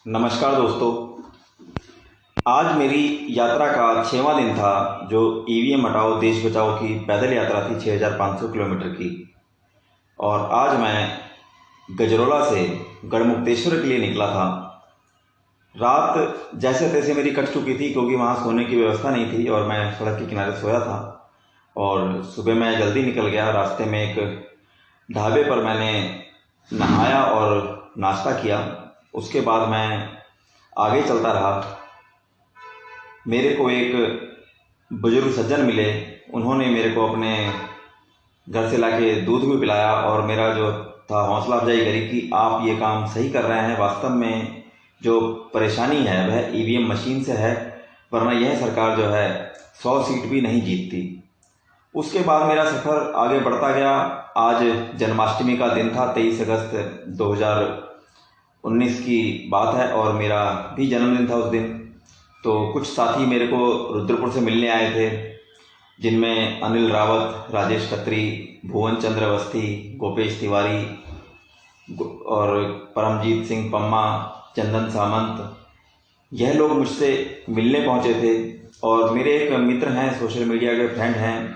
नमस्कार दोस्तों। आज मेरी यात्रा का 6वां दिन था जो ईवीएम हटाओ देश बचाओ की पैदल यात्रा थी 6500 किलोमीटर की। और आज मैं गजरौला से गढ़मुक्तेश्वर के लिए निकला था। रात जैसे तैसे मेरी कट चुकी थी क्योंकि वहाँ सोने की व्यवस्था नहीं थी और मैं सड़क के किनारे सोया था। और सुबह मैं जल्दी निकल गया। रास्ते में एक ढाबे पर मैंने नहाया और नाश्ता किया। उसके बाद मैं आगे चलता रहा। मेरे को एक बुजुर्ग सज्जन मिले। उन्होंने मेरे को अपने घर से लाके दूध भी पिलाया और मेरा जो था हौसला अफजाई करी कि आप ये काम सही कर रहे हैं। वास्तव में जो परेशानी है वह ईवीएम मशीन से है, वरना यह सरकार जो है 100 सीट भी नहीं जीतती। उसके बाद मेरा सफ़र आगे बढ़ता गया। आज जन्माष्टमी का दिन था, 23 अगस्त 2019 की बात है और मेरा भी जन्मदिन था उस दिन। तो कुछ साथी मेरे को रुद्रपुर से मिलने आए थे, जिनमें अनिल रावत, राजेश खत्री, भुवन चंद्र अवस्थी, गोपेश तिवारी और परमजीत सिंह पम्मा, चंदन सामंत, यह लोग मुझसे मिलने पहुंचे थे। और मेरे एक मित्र हैं, सोशल मीडिया के फ्रेंड हैं,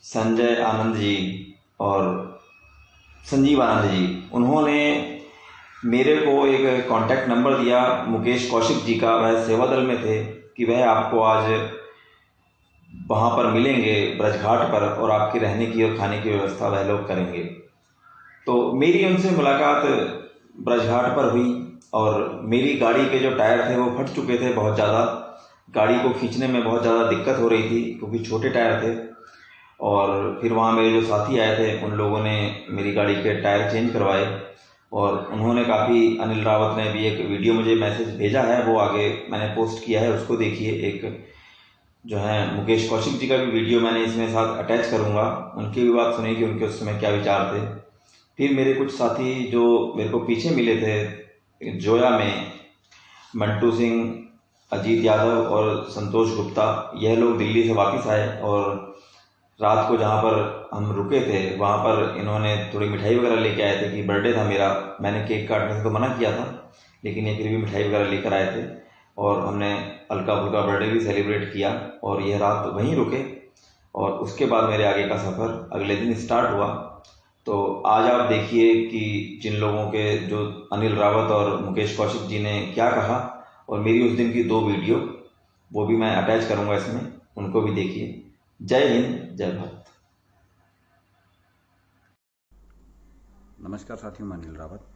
संजय आनंद जी और संजीव आनंद जी। उन्होंने मेरे को एक कांटेक्ट नंबर दिया मुकेश कौशिक जी का, वह सेवा दल में थे, कि वह आपको आज वहाँ पर मिलेंगे ब्रजघाट पर और आपकी रहने की और खाने की व्यवस्था वह लोग करेंगे। तो मेरी उनसे मुलाकात ब्रजघाट पर हुई और मेरी गाड़ी के जो टायर थे वो फट चुके थे बहुत ज़्यादा। गाड़ी को खींचने में बहुत ज़्यादा दिक्कत हो रही थी क्योंकि छोटे टायर थे। और फिर वहाँ मेरे जो साथी आए थे उन लोगों ने मेरी गाड़ी के टायर चेंज करवाए। और उन्होंने काफ़ी, अनिल रावत ने भी एक वीडियो मुझे मैसेज भेजा है, वो आगे मैंने पोस्ट किया है, उसको देखिए। एक जो है मुकेश कौशिक जी का भी वीडियो मैंने इसमें साथ अटैच करूँगा, उनकी भी बात सुनी कि उनके उस समय क्या विचार थे। फिर मेरे कुछ साथी जो मेरे को पीछे मिले थे जोया में, मंटू सिंह, अजीत यादव और संतोष गुप्ता, यह लोग दिल्ली से वापस आए। और रात को जहाँ पर हम रुके थे वहाँ पर इन्होंने थोड़ी मिठाई वगैरह लेके आए थे कि बर्थडे था मेरा। मैंने केक काटने से तो मना किया था, लेकिन ये फिर भी मिठाई वगैरह लेकर आए थे और हमने हल्का फुल्का बर्थडे भी सेलिब्रेट किया। और यह रात वहीं रुके और उसके बाद मेरे आगे का सफ़र अगले दिन स्टार्ट हुआ। तो आज आप देखिए कि जिन लोगों के, जो अनिल रावत और मुकेश कौशिक जी ने क्या कहा, और मेरी उस दिन की 2 वीडियो, वो भी मैं अटैच करूँगा इसमें, उनको भी देखिए। जय हिंद, जय भारत। नमस्कार साथियों, मैं अनिल रावत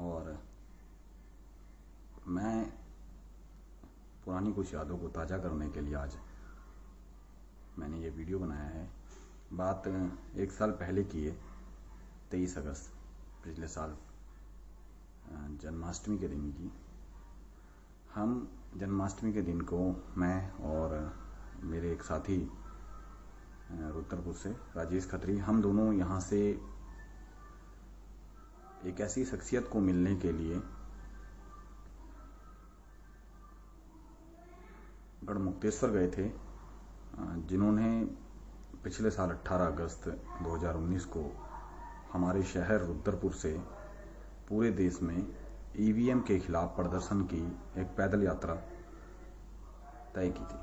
और मैं पुरानी कुछ यादों को ताज़ा करने के लिए आज मैंने ये वीडियो बनाया है। बात 1 साल पहले की है, 23 अगस्त पिछले साल, जन्माष्टमी के दिन की। हम जन्माष्टमी के दिन को मैं और मेरे एक साथी रुद्रपुर से राजेश खत्री, हम दोनों यहाँ से एक ऐसी शख्सियत को मिलने के लिए गढ़मुक्तेश्वर गए थे, जिन्होंने पिछले साल 18 अगस्त 2019 को हमारे शहर रुद्रपुर से पूरे देश में ईवीएम के खिलाफ प्रदर्शन की एक पैदल यात्रा तय की थी।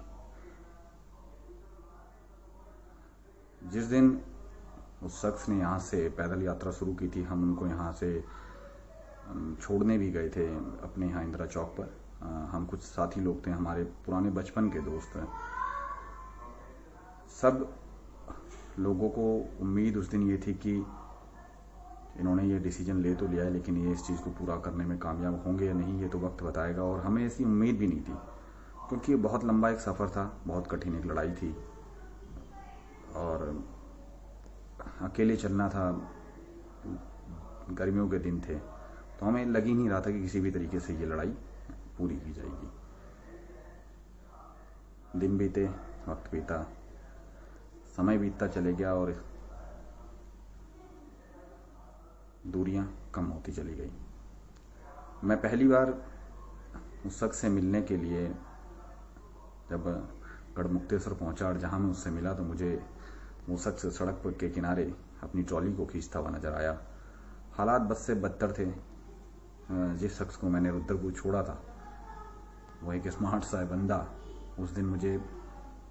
जिस दिन उस शख्स ने यहाँ से पैदल यात्रा शुरू की थी, हम उनको यहाँ से छोड़ने भी गए थे अपने यहाँ इंदिरा चौक पर। हम कुछ साथी लोग थे, हमारे पुराने बचपन के दोस्त हैं। सब लोगों को उम्मीद उस दिन ये थी कि इन्होंने ये डिसीजन ले तो लिया है, लेकिन ये इस चीज़ को पूरा करने में कामयाब होंगे या नहीं, ये तो वक्त बताएगा। और हमें ऐसी उम्मीद भी नहीं थी क्योंकि बहुत लंबा एक सफ़र था, बहुत कठिन एक लड़ाई थी और अकेले चलना था। गर्मियों के दिन थे तो हमें लग ही नहीं रहा था कि किसी भी तरीके से ये लड़ाई पूरी की जाएगी। दिन बीते, वक्त बीता, समय बीतता चले गया और दूरियां कम होती चली गई। मैं पहली बार उस शख्स से मिलने के लिए जब गढ़मुक्तेश्वर पहुंचा और जहां मैं उससे मिला तो मुझे वो शख्स सड़क पर के किनारे अपनी ट्रॉली को खींचता हुआ नजर आया। हालात बस से बदतर थे। जिस शख्स को मैंने रुद्रपुर छोड़ा था वो एक स्मार्ट सा बंदा, उस दिन मुझे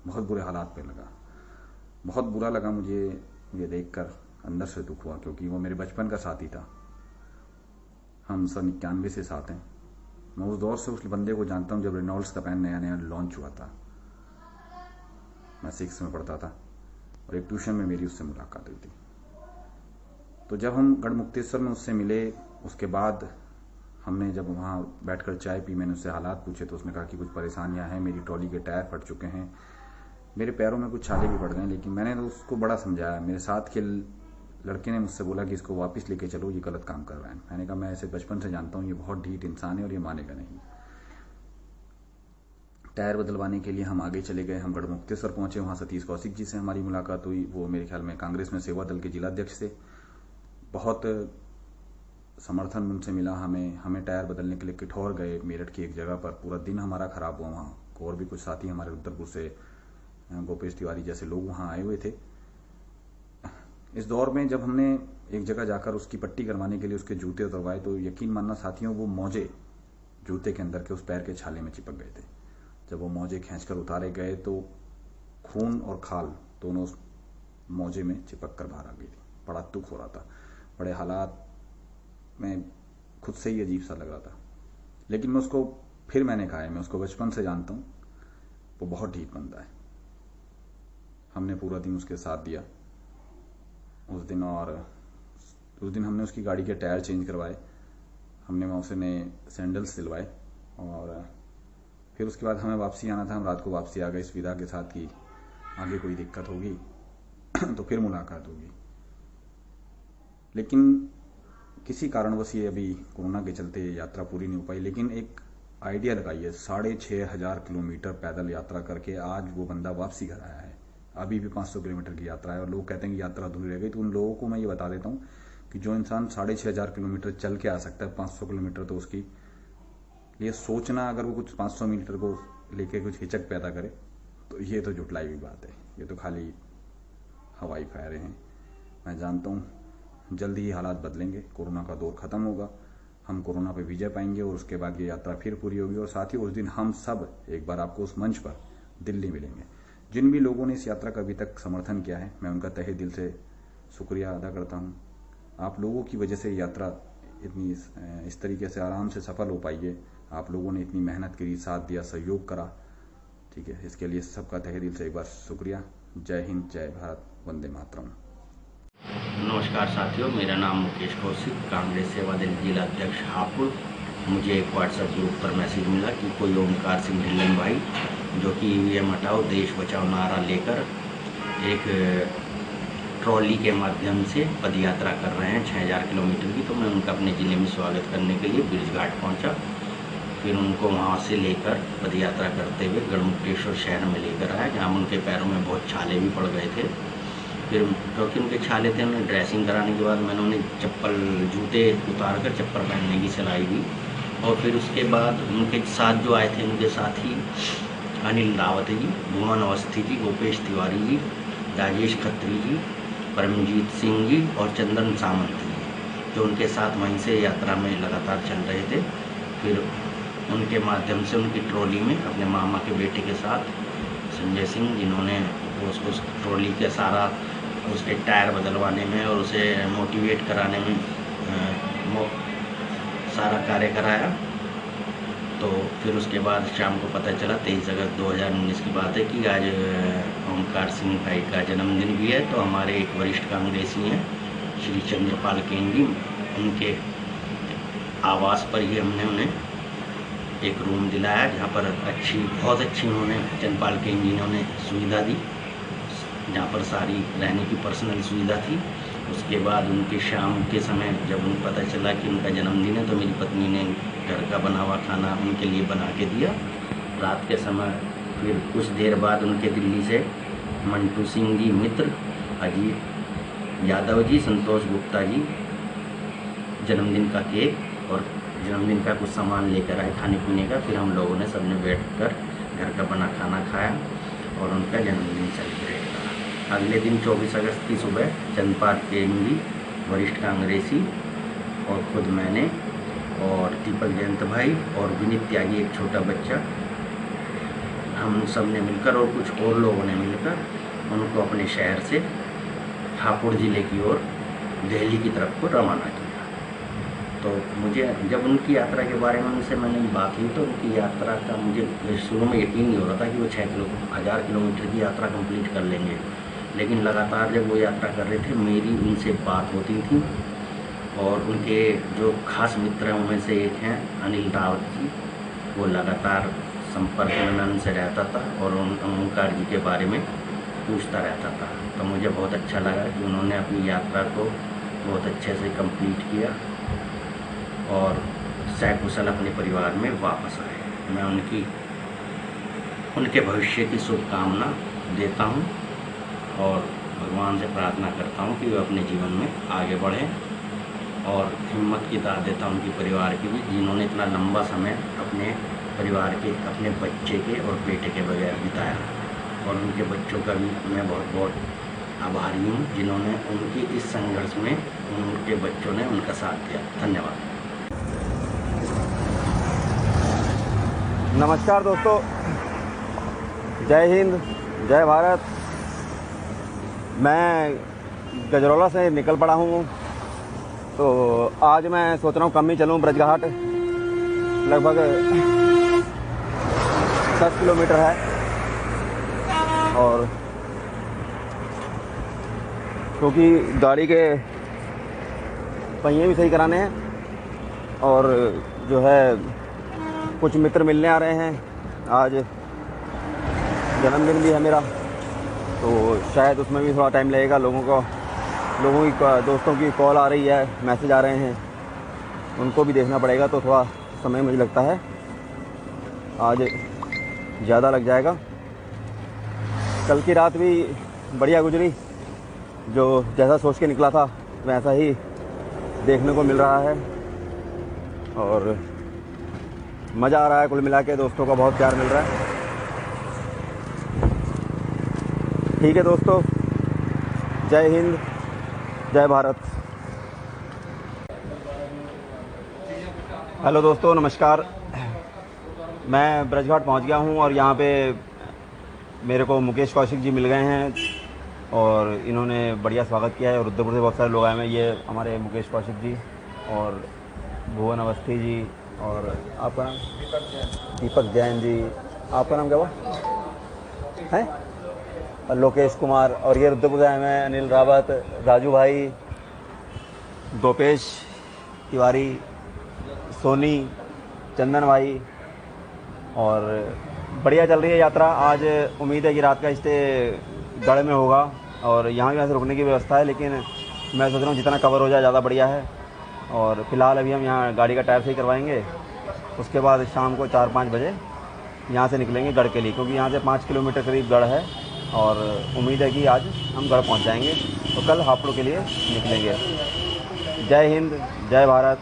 बहुत बुरे हालात पे लगा। बहुत बुरा लगा मुझे ये देखकर, अंदर से दुख हुआ, क्योंकि वो मेरे बचपन का साथी था। हम 1991 से साथ हैं। मैं उस दौर से उस बंदे को जानता हूँ जब रेनॉल्ड्स का पैन नया नया लॉन्च हुआ था। मैं 6 में पढ़ता था और एक ट्यूशन में मेरी उससे मुलाकात हुई थी। तो जब हम गढ़मुक्तेश्वर में उससे मिले, उसके बाद हमने जब वहाँ बैठकर चाय पी, मैंने उससे हालात पूछे तो उसने कहा कि कुछ परेशानियां हैं, मेरी ट्रॉली के टायर फट चुके हैं, मेरे पैरों में कुछ छाले भी पड़ गए। लेकिन मैंने तो उसको बड़ा समझाया। मेरे साथ के लड़के ने मुझसे बोला कि इसको वापस लेके चलो, ये गलत काम कर रहा है। मैंने कहा मैं ऐसे बचपन से जानता हूँ, ये बहुत ढीठ इंसान है और ये मानेगा नहीं। टायर बदलवाने के लिए हम आगे चले गए। हम गढ़मुक्तेश्वर पहुंचे, वहाँ सतीश कौशिक जी से हमारी मुलाकात हुई। वो मेरे ख्याल में कांग्रेस में सेवा दल के जिलाध्यक्ष थे। बहुत समर्थन उनसे मिला हमें टायर बदलने के लिए किठौर गए, मेरठ की एक जगह पर। पूरा दिन हमारा खराब हुआ वहाँ। और भी कुछ साथी हमारे रुद्रपुर से, गोपेश तिवारी जैसे लोग वहाँ आए हुए थे। इस दौर में जब हमने एक जगह जाकर उसकी पट्टी करवाने के लिए उसके जूते उतरवाए तो यकीन मानना साथियों, वो मोजे जूते के अंदर के उस पैर के छाले में चिपक गए थे। जब वो मोजे खींचकर उतारे गए तो खून और खाल दोनों उस मोजे में चिपक कर बाहर आ गई थी। बड़ा दुख हो रहा था, बड़े हालात में खुद से ही अजीब सा लग रहा था। लेकिन मैंने कहा है, मैं उसको बचपन से जानता हूँ, वो बहुत ढीठ बंदा है। हमने पूरा दिन उसके साथ दिया उस दिन, और उस दिन हमने उसकी गाड़ी के टायर चेंज करवाए, हमने वहाँ उसे नए सैंडल्स दिलवाए, और फिर उसके बाद हमें वापसी आना था। हम रात को वापसी आ गए इस विदा के साथ कि आगे कोई दिक्कत होगी तो फिर मुलाकात होगी। लेकिन किसी कारणवश ये अभी कोरोना के चलते यात्रा पूरी नहीं हो पाई। लेकिन एक आइडिया लगाइए, 6,500 किलोमीटर पैदल यात्रा करके आज वो बंदा वापसी घर आया है। अभी भी 500 किलोमीटर की यात्रा है और लोग कहते हैं कि यात्रा अधूरी रह गई। तो उन लोगों को मैं ये बता देता हूँ कि जो इंसान 6,500 किलोमीटर चल के आ सकता है, 500 किलोमीटर तो उसकी लिए सोचना, अगर वो कुछ 500 मीटर को लेके कुछ हिचक पैदा करे तो ये तो जुटलाई हुई बात है। ये तो खाली हवाई फायरे हैं। मैं जानता हूँ जल्दी ही हालात बदलेंगे, कोरोना का दौर खत्म होगा, हम कोरोना पे विजय पाएंगे और उसके बाद ये यात्रा फिर पूरी होगी। और साथ ही उस दिन हम सब एक बार आपको उस मंच पर दिल्ली मिलेंगे। जिन भी लोगों ने इस यात्रा का अभी तक समर्थन किया है, मैं उनका तहे दिल से शुक्रिया अदा करता हूँ। आप लोगों की वजह से यात्रा इतनी इस तरीके से आराम से सफल हो पाई है। आप लोगों ने इतनी मेहनत करी, साथ दिया, सहयोग करा, ठीक है। इसके लिए सबका तहे दिल से एक बार शुक्रिया। जय हिंद, जय भारत, वंदे मातरम। नमस्कार साथियों, मेरा नाम मुकेश कौशिक, कांग्रेस सेवा दल जिलाध्यक्ष हापुड़। मुझे एक व्हाट्सएप ग्रुप पर मैसेज मिला कि कोई ओमकार सिंह ढिल्लन भाई, जो कि ईवीएम हटाओ देश बचाओ नारा लेकर एक ट्रॉली के माध्यम से पदयात्रा कर रहे हैं 6,000 किलोमीटर की। तो मैं उनका अपने ज़िले में स्वागत करने के लिए ब्रिज घाट पहुँचा। फिर उनको वहाँ से लेकर पदयात्रा करते हुए गढ़मुक्तेश्वर शहर में लेकर आया, जहाँ उनके पैरों में बहुत छाले भी पड़ गए थे। फिर क्योंकि उनके छाले थे, उन्हें ड्रेसिंग कराने के बाद मैंने उन्हें जूते उतार कर चप्पल पहनने की सलाह दी। और फिर उसके बाद उनके साथ जो आए थे, उनके साथी अनिल रावत जी, भुवन अवस्थी जी, गोपेश तिवारी जी, राजेश खत्री जी, परमजीत सिंह जी और चंदन सामंत जी, जो उनके साथ वहीं से यात्रा में लगातार चल रहे थे। फिर उनके माध्यम से उनकी ट्रॉली में अपने मामा के बेटे के साथ संजय सिंह, जिन्होंने उस ट्रॉली के सारा उसके टायर बदलवाने में और उसे मोटिवेट कराने में सारा कार्य कराया। तो फिर उसके बाद शाम को पता चला, 23 अगस्त 2019 की बात है, कि आज ओमकार सिंह भाई का जन्मदिन भी है। तो हमारे एक वरिष्ठ कांग्रेसी हैं श्री चंद्रपाल केन जी, उनके आवास पर ही हमने उन्हें एक रूम दिलाया, जहाँ पर बहुत अच्छी उन्होंने चंद्रपाल केन जी ने उन्हें सुविधा दी, जहाँ पर सारी रहने की पर्सनल सुविधा थी। उसके बाद उनके शाम के समय जब उनको पता चला कि उनका जन्मदिन है, तो मेरी पत्नी ने घर का बना हुआ खाना उनके लिए बना के दिया। रात के समय फिर कुछ देर बाद उनके दिल्ली से मंटू सिंह जी मित्र, अजीत यादव जी, संतोष गुप्ता जी जन्मदिन का केक और जन्मदिन का कुछ सामान लेकर आए खाने पीने का। फिर हम लोगों ने सबने बैठकर घर का बना खाना खाया और उनका जन्मदिन सेलिब्रेट करा। अगले दिन 24 अगस्त की सुबह चंद्रपाल केन जी, वरिष्ठ कांग्रेसी, और खुद मैंने और दीपक जयंत भाई और विनीत त्यागी एक छोटा बच्चा, हम सब ने मिलकर और कुछ और लोगों ने मिलकर उनको अपने शहर से हापुड़ ज़िले की ओर दिल्ली की तरफ को रवाना किया। तो मुझे जब उनकी यात्रा के बारे में उनसे मैंने बात की तो उनकी यात्रा का मुझे शुरू में यकीन नहीं हो रहा था कि वो 6,000 किलोमीटर की यात्रा कंप्लीट कर लेंगे, लेकिन लगातार जब वो यात्रा कर रहे थे मेरी उनसे बात होती थी। और उनके जो खास मित्र हैं उनमें से एक हैं अनिल रावत जी, वो लगातार संपर्क में उनसे रहता था और ओंकार जी के बारे में पूछता रहता था। तो मुझे बहुत अच्छा लगा कि उन्होंने अपनी यात्रा को बहुत अच्छे से कंप्लीट किया और सकुशल अपने परिवार में वापस आए। मैं उनके भविष्य की शुभकामना देता हूं और भगवान से प्रार्थना करता हूं कि वे अपने जीवन में आगे बढ़ें, और हिम्मत की दाद देता हूं उनके परिवार की भी, जिन्होंने इतना लंबा समय अपने परिवार के, अपने बच्चे के और बेटे के बगैर बिताया। और उनके बच्चों का भी मैं बहुत बहुत आभारी हूँ जिन्होंने उनकी इस संघर्ष में उनके बच्चों ने उनका साथ दिया। धन्यवाद। नमस्कार दोस्तों, जय हिंद, जय भारत। मैं गजरौला से निकल पड़ा हूँ, तो आज मैं सोच रहा हूँ कम ही चलूँ। ब्रजघाट लगभग 10 किलोमीटर है और क्योंकि गाड़ी के पहिए भी सही कराने हैं और जो है कुछ मित्र मिलने आ रहे हैं। आज जन्मदिन भी है मेरा, तो शायद उसमें भी थोड़ा टाइम लगेगा। दोस्तों की कॉल आ रही है, मैसेज आ रहे हैं, उनको भी देखना पड़ेगा, तो थोड़ा समय मुझे लगता है आज ज़्यादा लग जाएगा। कल की रात भी बढ़िया गुजरी, जो जैसा सोच के निकला था वैसा ही देखने को मिल रहा है और मज़ा आ रहा है। कुल मिला के दोस्तों का बहुत प्यार मिल रहा है। ठीक है दोस्तों, जय हिंद, जय भारत। हेलो दोस्तों, नमस्कार। मैं ब्रजघाट पहुंच गया हूं और यहाँ पे मेरे को मुकेश कौशिक जी मिल गए हैं और इन्होंने बढ़िया स्वागत किया है। और रुद्रपुर से बहुत सारे लोग आए हैं। ये हमारे मुकेश कौशिक जी और भुवन अवस्थी जी और आपका नाम दीपक जैन जी। आपका नाम क्या हुआ है? लोकेश कुमार। और ये रुद्रपुर से आए हैं अनिल रावत, राजू भाई, गोपेश तिवारी, सोनी, चंदन भाई। और बढ़िया चल रही है यात्रा। आज उम्मीद है कि रात का स्टे गढ़ में होगा और यहाँ भी वैसे रुकने की व्यवस्था है, लेकिन मैं सोच रहा हूँ जितना कवर हो जाए ज़्यादा बढ़िया है। और फिलहाल अभी हम यहाँ गाड़ी का टायर सही करवाएंगे, उसके बाद शाम को 4-5 बजे यहाँ से निकलेंगे गढ़ के लिए, क्योंकि यहाँ से 5 किलोमीटर करीब गढ़ है और उम्मीद है कि आज हम गढ़ पहुँच जाएंगे। तो कल हापुड़ के लिए निकलेंगे। जय हिंद, जय भारत।